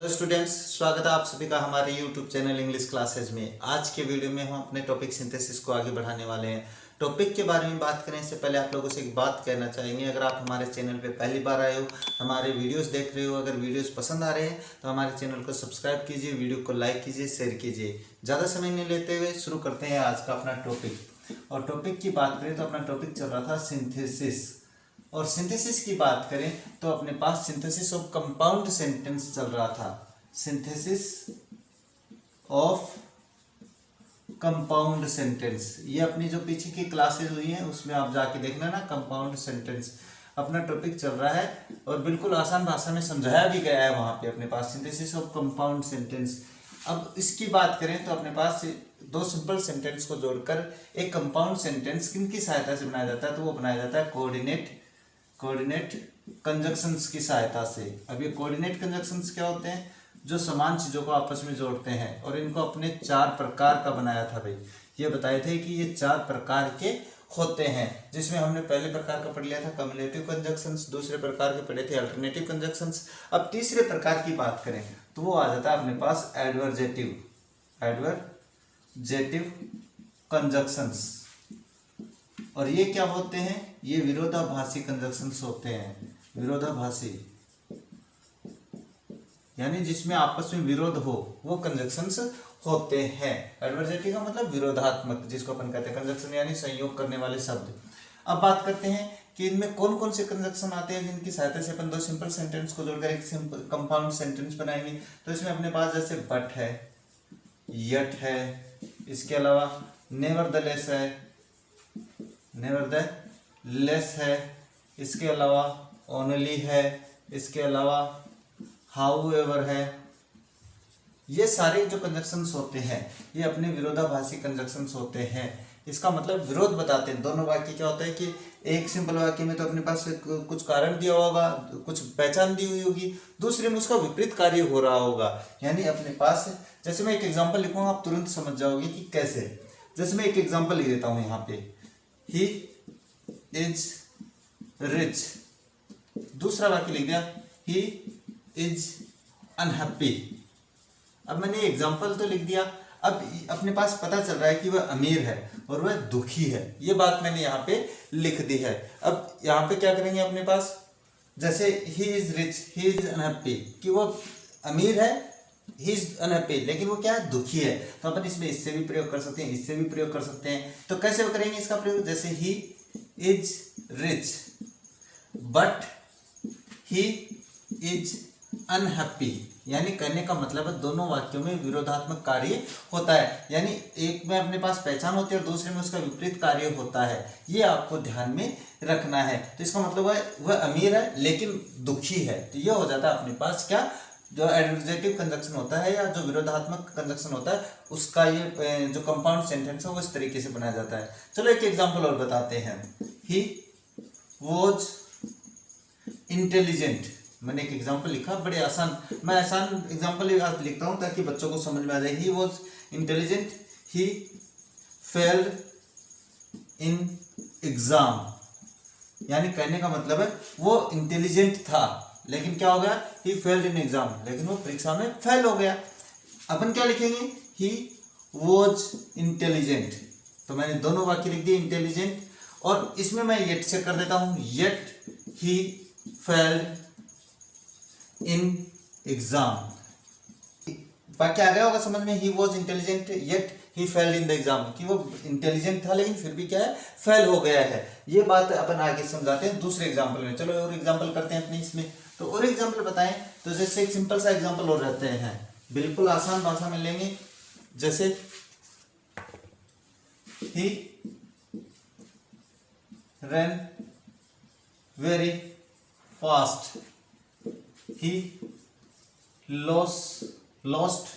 Hello students, स्वागत है आप सभी का हमारे यूट्यूब चैनल इंग्लिश क्लासेज में। आज के वीडियो में हम अपने टॉपिक सिंथेसिस को आगे बढ़ाने वाले हैं। टॉपिक के बारे में बात करने से पहले आप लोगों से एक बात कहना चाहेंगे। अगर आप हमारे चैनल पे पहली बार आए हो, हमारे वीडियोस देख रहे हो, अगर वीडियोस पसंद आ रहे हैं तो हमारे चैनल को सब्सक्राइब कीजिए, वीडियो को लाइक कीजिए, शेयर कीजिए। ज़्यादा समय नहीं लेते हुए शुरू करते हैं आज का अपना टॉपिक। और टॉपिक की बात करें तो अपना टॉपिक चल रहा था सिंथेसिस। और सिंथेसिस की बात करें तो अपने पास सिंथेसिस ऑफ कंपाउंड सेंटेंस चल रहा था। सिंथेसिस ऑफ कंपाउंड सेंटेंस, ये अपनी जो पीछे की क्लासेस हुई हैं उसमें आप जाके देखना ना। कंपाउंड सेंटेंस अपना टॉपिक चल रहा है और बिल्कुल आसान भाषा में समझाया भी गया है वहां पे अपने पास, सिंथेसिस ऑफ कंपाउंड सेंटेंस। अब इसकी बात करें तो अपने पास दो सिंपल सेंटेंस को जोड़कर एक कंपाउंड सेंटेंस किनकी सहायता से बनाया जाता है, तो वो बनाया जाता है कोऑर्डिनेट कंजक्शंस की सहायता से। अब ये कोऑर्डिनेट कंजक्शंस क्या होते हैं? जो समान चीजों को आपस में जोड़ते हैं। और इनको अपने 4 प्रकार का बनाया था भाई। ये बताए थे कि ये 4 प्रकार के होते हैं, जिसमें हमने पहले प्रकार का पढ़ लिया था कम्युलेटिव कंजक्शंस, दूसरे प्रकार के पढ़े थे अल्टरनेटिव कंजक्शंस। अब तीसरे प्रकार की बात करें तो वो आ जाता है अपने पास एडवर्जेटिव कंजक्शंस। और ये क्या होते हैं? ये विरोधाभासी कंजक्शंस होते हैं। विरोधाभासी यानी जिसमें आपस में विरोध हो, वो कंजक्शंस होते हैं। एडवर्जेटिव का मतलब विरोधात्मक, जिसको अपन कहते हैं कंजक्शन यानी संयोग करने वाले शब्द। अब बात करते हैं कि इनमें कौन कौन से कंजक्शन आते हैं जिनकी सहायता से अपन दो सिंपल सेंटेंस को जोड़कर एक सिंपल कंपाउंड सेंटेंस बनाएंगे। तो इसमें अपने पास जैसे बट है, यट है, इसके अलावा नेवरदलेस है, इसके अलावा ओनली है, इसके अलावा हाउएवर है। ये सारे जो कंजक्शंस होते हैं ये अपने विरोधाभासी कंजक्शंस होते हैं। इसका मतलब विरोध बताते हैं। दोनों वाक्य क्या होता है कि एक सिंपल वाक्य में तो अपने पास कुछ कारण दिया होगा, कुछ पहचान दी हुई होगी, दूसरे में उसका विपरीत कार्य हो रहा होगा। यानी अपने पास जैसे मैं एक एग्जांपल लिखूंगा आप तुरंत समझ जाओगे कि कैसे। जैसे मैं एक एग्जांपल लिख देता हूं यहाँ पे, ही इज रिच। दूसरा वाक्य लिख दिया, ही इज अनहैप्पी। अब मैंने एग्जाम्पल तो लिख दिया, अब अपने पास पता चल रहा है कि वह अमीर है और वह दुखी है। ये बात मैंने यहाँ पे लिख दी है। अब यहाँ पे क्या करेंगे अपने पास, जैसे he is rich, he is unhappy, कि वो अमीर है, ही इज अनहैप्पी, लेकिन वो क्या है? दुखी है। तो अपन इसमें इससे भी प्रयोग कर सकते हैं, इससे भी प्रयोग कर सकते हैं। तो कैसे करेंगे इसका प्रयोग? जैसे he is rich but he is unhappy, यानी कहने का मतलब है दोनों वाक्यों में विरोधात्मक कार्य होता है। यानी एक में अपने पास पहचान होती है और दूसरे में उसका विपरीत कार्य होता है। ये आपको ध्यान में रखना है। तो इसका मतलब है वह अमीर है लेकिन दुखी है। तो ये हो जाता है अपने पास क्या, जो एडवर्जेटिव कंजक्शन होता है या जो विरोधात्मक कंजक्शन होता है उसका ये जो कंपाउंड सेंटेंस है वो इस तरीके से बनाया जाता है। चलो एक एग्जाम्पल और बताते हैं। He was intelligent. मैंने एक एग्जाम्पल लिखा, बड़े आसान, मैं आसान एग्जाम्पल लिखता हूं ताकि बच्चों को समझ में आ जाए। He was intelligent, he failed in exam. यानी कहने का मतलब है वो इंटेलिजेंट था लेकिन क्या हो गया? ही फेल्ड इन एग्जाम, लेकिन वो परीक्षा में फेल हो गया। अपन क्या लिखेंगे? He was intelligent. तो मैंने दोनों वाक्य लिख दिए, इंटेलिजेंट, और इसमें मैं येट से कर देता हूं, yet he failed in exam. वाक्य आ गया होगा समझ में। He was intelligent yet he failed in the exam, कि वो इंटेलिजेंट था लेकिन फिर भी क्या है? फेल हो गया है। ये बात अपन आगे समझाते हैं दूसरे एग्जाम्पल में। चलो और एग्जाम्पल करते हैं अपने इसमें। तो और एग्जाम्पल बताएं तो जैसे एक सिंपल सा एग्जाम्पल और रहते हैं, बिल्कुल आसान भाषा में लेंगे। जैसे ही ran very fast, he lost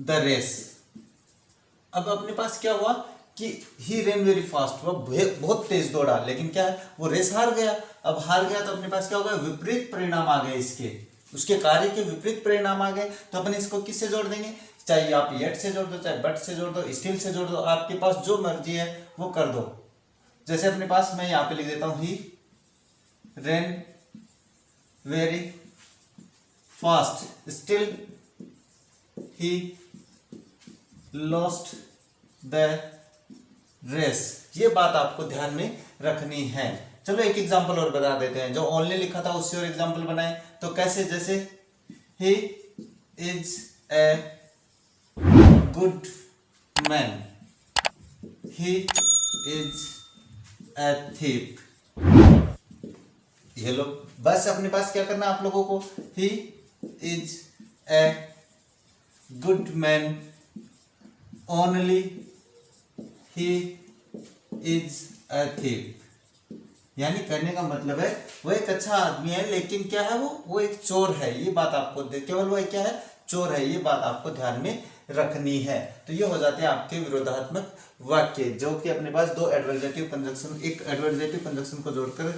the race। अब अपने पास क्या हुआ कि ही ran very fast, वह बहुत तेज दौड़ा लेकिन क्या है? वो रेस हार गया। अब हार गया तो अपने पास क्या होगा? विपरीत परिणाम आ गए, उसके कार्य के विपरीत परिणाम आ गए। तो अपन इसको किससे जोड़ देंगे? चाहे आप येट से जोड़ दो, चाहे बट से जोड़ दो, स्टिल से जोड़ दो, आपके पास जो मर्जी है वो कर दो। जैसे अपने पास मैं यहां पे लिख देता हूं, he ran very fast, still he lost the race. ये बात आपको ध्यान में रखनी है। चलो एक एग्जांपल और बता देते हैं। जो ओनली लिखा था उससे और एग्जांपल बनाए तो कैसे, जैसे he is a good man, he is a thief. ये लो, बस अपने पास क्या करना आप लोगों को, he is a good man only he is a thief. यानी कहने का मतलब है वो एक अच्छा आदमी है लेकिन क्या है, वो एक चोर है। ये बात आपको केवल वो क्या है, चोर है। ये बात आपको ध्यान में रखनी है। तो ये हो जाते हैं आपके विरोधात्मक वाक्य, जो कि अपने पास दो एडवर्जेटिव कंजंक्शन, एक एडवर्जेटिव कंजंक्शन को जोड़कर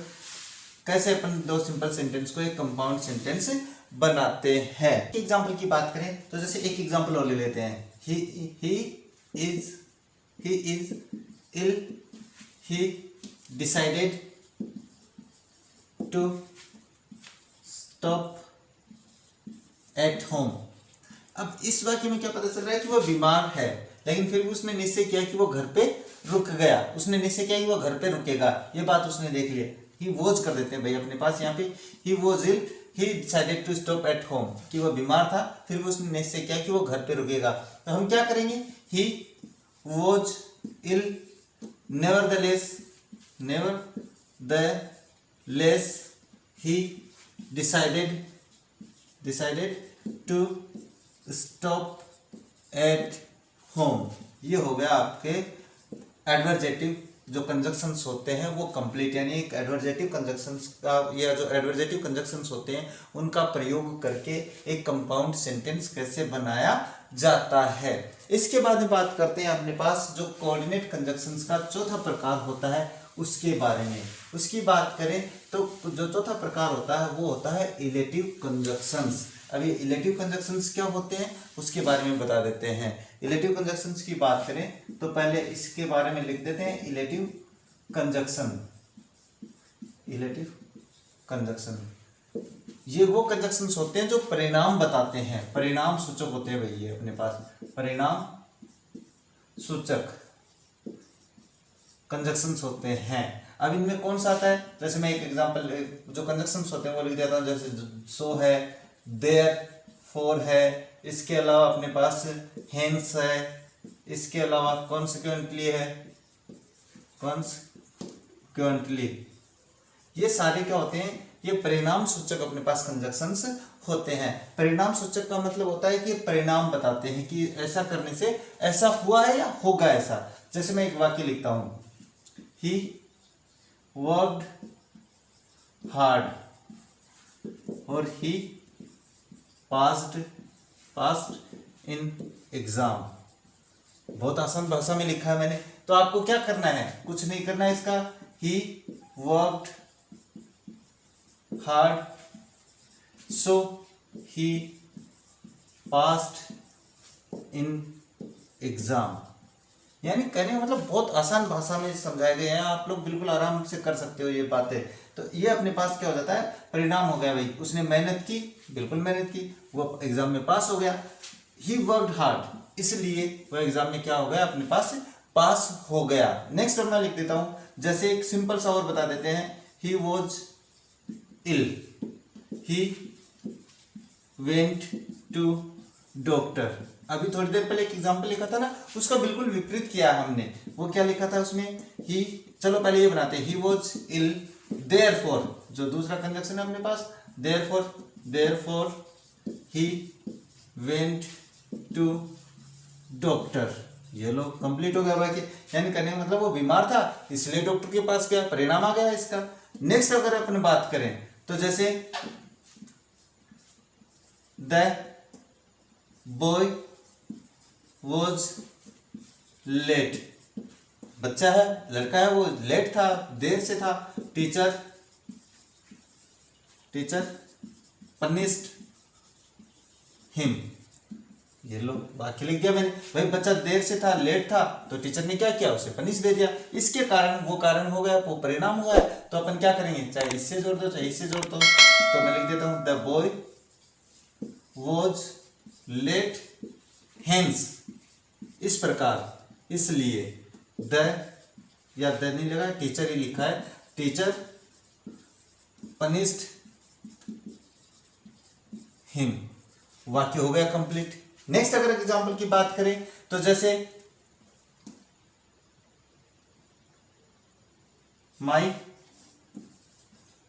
कैसे अपन दो सिंपल सेंटेंस को एक कंपाउंड सेंटेंस बनाते हैं। एग्जाम्पल की बात करें तो जैसे एक एग्जाम्पल और ले लेते हैं। He is ill, he decided to stop at home. अब इस वाक्य में क्या पता चल रहा है कि वो बीमार है, लेकिन फिर भी उसने निश्चय किया कि वो घर पे रुक गया। उसने निश्चय किया कि वो घर पे रुकेगा, ये बात उसने देख लिया। ही वॉज कर देते हैं भाई अपने पास यहाँ पे, he was ill, he decided to stop at home, कि वो बीमार था, फिर भी उसने निश्चय किया कि वो घर पे रुकेगा। तो हम क्या करेंगे, he was ill, nevertheless he decided to stop at home. ये हो गया आपके एडवर्जेटिव जो कंजक्शंस होते हैं वो कंप्लीट। यानी एक एडवर्जेटिव कंजक्शंस का, या जो एडवर्जेटिव कंजक्शंस होते हैं उनका प्रयोग करके एक कंपाउंड सेंटेंस कैसे बनाया जाता है। इसके बाद में बात करते हैं अपने पास जो कोऑर्डिनेट कंजक्शंस का चौथा प्रकार होता है उसके बारे में। उसकी बात करें तो जो चौथा प्रकार होता है वो होता है इलेटिव कंजक्शंस। अभी इलेटिव कंजक्शंस क्या होते हैं उसके बारे में बता देते हैं। इलेटिव कंजक्शंस की बात करें तो पहले इसके बारे में लिख देते हैं। इलेटिव कंजक्शन ये वो कंजक्शंस होते हैं जो परिणाम बताते हैं, परिणाम सूचक होते हैं भाई। ये अपने पास परिणाम सूचक कंजक्शंस होते हैं। अब इनमें कौन सा आता है, जैसे मैं एक एग्जांपल जो कंजक्शंस होते हैं वो लिख देता हूं। जैसे सो है, देयर फोर है, इसके अलावा अपने पास हेंस है, इसके अलावा कॉन्सिक्वेंटली है, कॉन्सिक्वेंटली। ये सारे क्या होते हैं, ये परिणाम सूचक अपने पास कंजक्शंस होते हैं। परिणाम सूचक का मतलब होता है कि परिणाम बताते हैं कि ऐसा करने से ऐसा हुआ है या होगा ऐसा। जैसे मैं एक वाक्य लिखता हूं, ही वर्कड हार्ड और ही पास्ड इन एग्जाम। बहुत आसान भाषा में लिखा है मैंने। तो आपको क्या करना है, कुछ नहीं करना है इसका। He worked hard so he passed in exam. यानी कहने का मतलब बहुत आसान भाषा में समझाए गए हैं, आप लोग बिल्कुल आराम से कर सकते हो ये बातें। तो ये अपने पास क्या हो जाता है, परिणाम हो गया भाई। उसने मेहनत की, बिल्कुल मेहनत की, वो एग्जाम में पास हो गया। ही वर्कड हार्ड, इसलिए वो एग्जाम में क्या हो गया, अपने पास हो गया। नेक्स्ट मैं लिख देता हूं, जैसे एक सिंपल सा और बता देते हैं। He was ill, he went to doctor. अभी थोड़ी देर पहले एक एग्जाम्पल लिखा था ना, उसका बिल्कुल विपरीत किया हमने। वो क्या लिखा था उसमें, ही, चलो पहले ये बनाते हैं। ही वॉज इल, देयरफॉर जो दूसरा कंजक्शन है अपने पास, therefore he went to doctor. ये लो कंप्लीट हो गया वाक्य। यानी कहने का मतलब वो बीमार था इसलिए डॉक्टर के पास गया, परिणाम आ गया इसका। नेक्स्ट अगर अपन बात करें तो जैसे द बॉय वॉज लेट, बच्चा है, लड़का है, वो लेट था, देर से था। Teacher punished him. ये लो वाक्य लिख दिया मैंने भाई। बच्चा देर से था, लेट था, तो टीचर ने क्या किया, उसे पनिश दे दिया। इसके कारण वो कारण हो गया, वो परिणाम हो गया। तो अपन क्या करेंगे, चाहे इससे जोड़ दो चाहे इससे जोड़ दो। तो मैं लिख देता हूं the boy was late hence, इस प्रकार। इसलिए द या द नहीं लगा, टीचर ही लिखा है, टीचर पनिश्ड हिम। वाक्य हो गया कंप्लीट। नेक्स्ट अगर एग्जांपल की बात करें तो जैसे my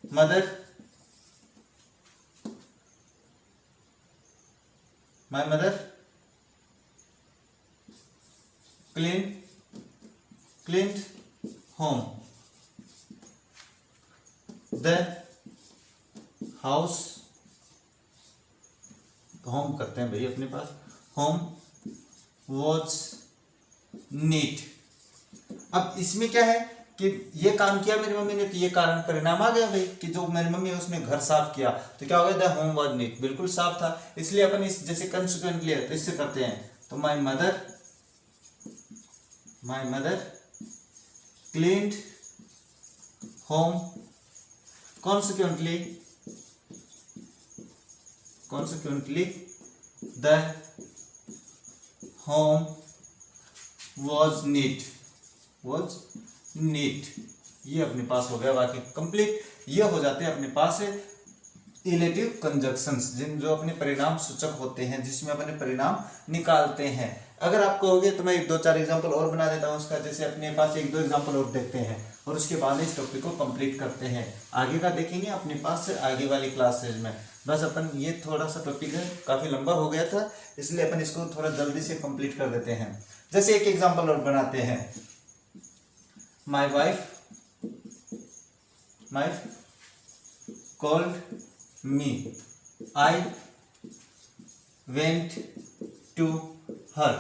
mother cleaned home, the house, home करते हैं भाई अपने पास, होम was neat। अब इसमें क्या है कि ये काम किया मेरी मम्मी ने, तो ये कारण परिणाम आ गया भाई कि जो मेरी मम्मी है उसने घर साफ किया, तो क्या हो गया, द होम वाज नीट, बिल्कुल साफ था। इसलिए अपन इस जैसे कंसिक्वेंटली है तो इससे करते हैं, तो my mother cleaned home, consequently the home was neat। ये अपने पास हो गया वाक्य कंप्लीट। ये हो जाते हैं अपने पास इलेटिव कंजक्शंस, जिन जो अपने परिणाम सूचक होते हैं, जिसमें अपने परिणाम निकालते हैं। अगर आप कहोगे तो मैं 1-2-4 एग्जांपल और बना देता हूँ उसका, जैसे अपने पास 1-2 एग्जांपल और देखते हैं और उसके बाद इस टॉपिक को कंप्लीट करते हैं। आगे का देखेंगे अपने पास से आगे वाली क्लासेज में। बस अपन ये थोड़ा सा टॉपिक है, काफ़ी लंबा हो गया था, इसलिए अपन इसको थोड़ा जल्दी से कंप्लीट कर देते हैं। जैसे एक एग्जांपल और बनाते हैं, my wife called me, I went to her.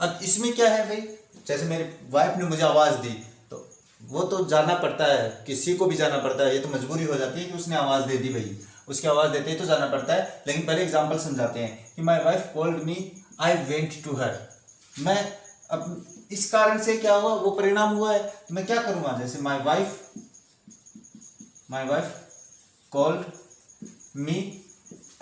अब इसमें क्या है भाई, जैसे मेरी वाइफ ने मुझे आवाज़ दी, तो वो तो जाना पड़ता है, किसी को भी जाना पड़ता है, ये तो मजबूरी हो जाती है कि उसने आवाज़ दे दी भाई, उसकी आवाज़ देते ही तो जाना पड़ता है। लेकिन पहले एग्जांपल समझाते हैं कि my wife called me, I went to her. मैं अब इस कारण से क्या हुआ, वो परिणाम हुआ है, तो मैं क्या करूँगा, जैसे माई वाइफ कॉल्ड मी,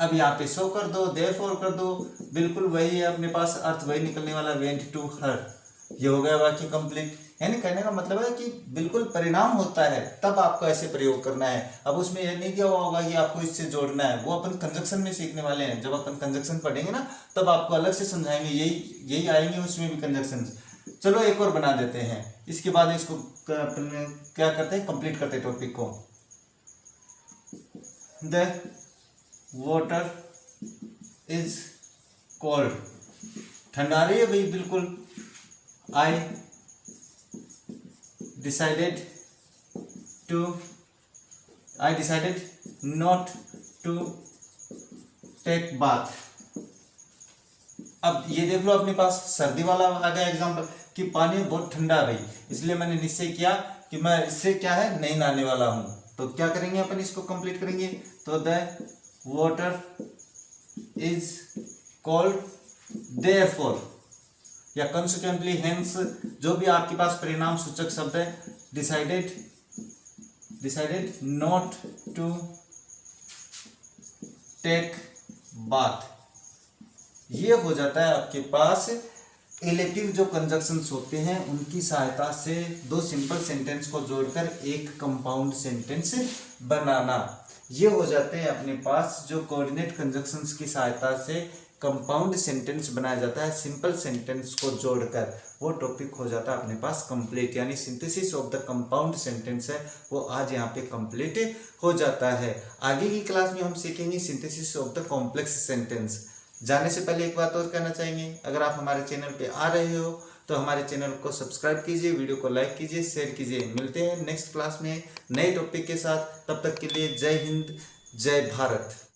अब यहाँ पे सो कर दो, देयरफॉर कर दो, बिल्कुल वही है अपने पास, अर्थ वही निकलने वाला, वेंट टू हर। ये हो गया वाक्य कंप्लीट। यानी कहने का मतलब है कि बिल्कुल परिणाम होता है तब आपको ऐसे प्रयोग करना है। अब उसमें यह नहीं दिया हुआ होगा कि आपको इससे जोड़ना है, वो अपन कंजक्शन में सीखने वाले हैं। जब अपन कंजक्शन पढ़ेंगे ना तब आपको अलग से समझाएंगे, यही आएंगे उसमें भी कंजक्शन। चलो एक और बना देते हैं, इसके बाद इसको क्या करते हैं, कंप्लीट करते हैं टॉपिक को। द वाटर इज कोल्ड, ठंडा रही है भाई बिल्कुल। I decided not to take bath. अब ये देख लो अपने पास सर्दी वाला आ गया एग्जाम्पल कि पानी बहुत ठंडा है भाई, इसलिए मैंने निश्चय किया कि मैं इससे क्या है नहीं नहाने वाला हूं। तो क्या करेंगे अपन, इसको कंप्लीट करेंगे, तो the water is cold therefore या कंसिक्वेंटली हेंस, जो भी आपके पास परिणाम सूचक शब्द है, decided not to take bath. ये हो जाता है आपके पास इलेक्टिव जो कंजक्शंस होते हैं उनकी सहायता से दो सिंपल सेंटेंस को जोड़कर एक कंपाउंड सेंटेंस बनाना। ये हो जाते हैं अपने पास जो कोऑर्डिनेट कंजक्शंस की सहायता से कंपाउंड सेंटेंस बनाया जाता है सिंपल सेंटेंस को जोड़कर। वो टॉपिक हो जाता है अपने पास कंप्लीट, यानी synthesis of the compound sentence है वो आज यहाँ पे कंप्लीट हो जाता है। आगे की क्लास में हम सीखेंगे synthesis of the complex sentence. जाने से पहले एक बात और कहना चाहेंगे, अगर आप हमारे चैनल पे आ रहे हो तो हमारे चैनल को सब्सक्राइब कीजिए, वीडियो को लाइक कीजिए, शेयर कीजिए। मिलते हैं नेक्स्ट क्लास में नए टॉपिक के साथ, तब तक के लिए जय हिंद, जय भारत।